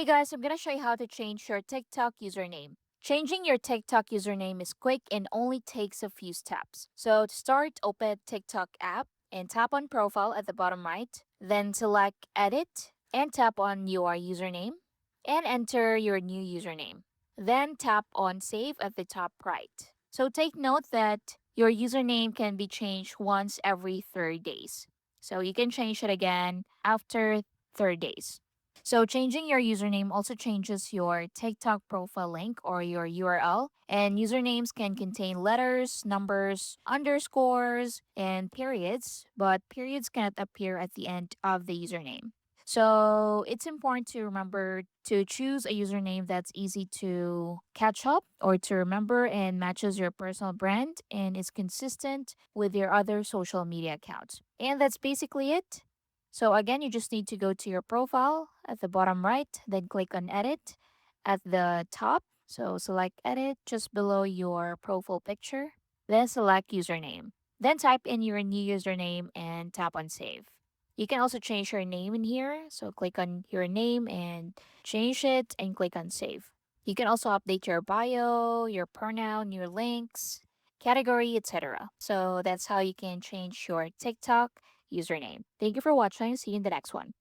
Hey guys, I'm gonna show you how to change your TikTok username. Changing your TikTok username is quick and only takes a few steps. So to start, open TikTok app and tap on profile at the bottom right. Then select edit and tap on your username and enter your new username. Then tap on save at the top right. So take note that your username can be changed once every 30 days. So you can change it again after 30 days. So changing your username also changes your TikTok profile link or your URL. And usernames can contain letters, numbers, underscores, and periods, but periods cannot appear at the end of the username. So it's important to remember to choose a username that's easy to catch up or to remember and matches your personal brand and is consistent with your other social media accounts. And that's basically it. So again, you just need to go to your profile at the bottom right, then click on edit at the top. So select edit just below your profile picture, then select username. Then type in your new username and tap on save. You can also change your name in here. So click on your name and change it and click on save. You can also update your bio, your pronoun, your links, category, etc. So that's how you can change your TikTok username. Thank you for watching. See you in the next one.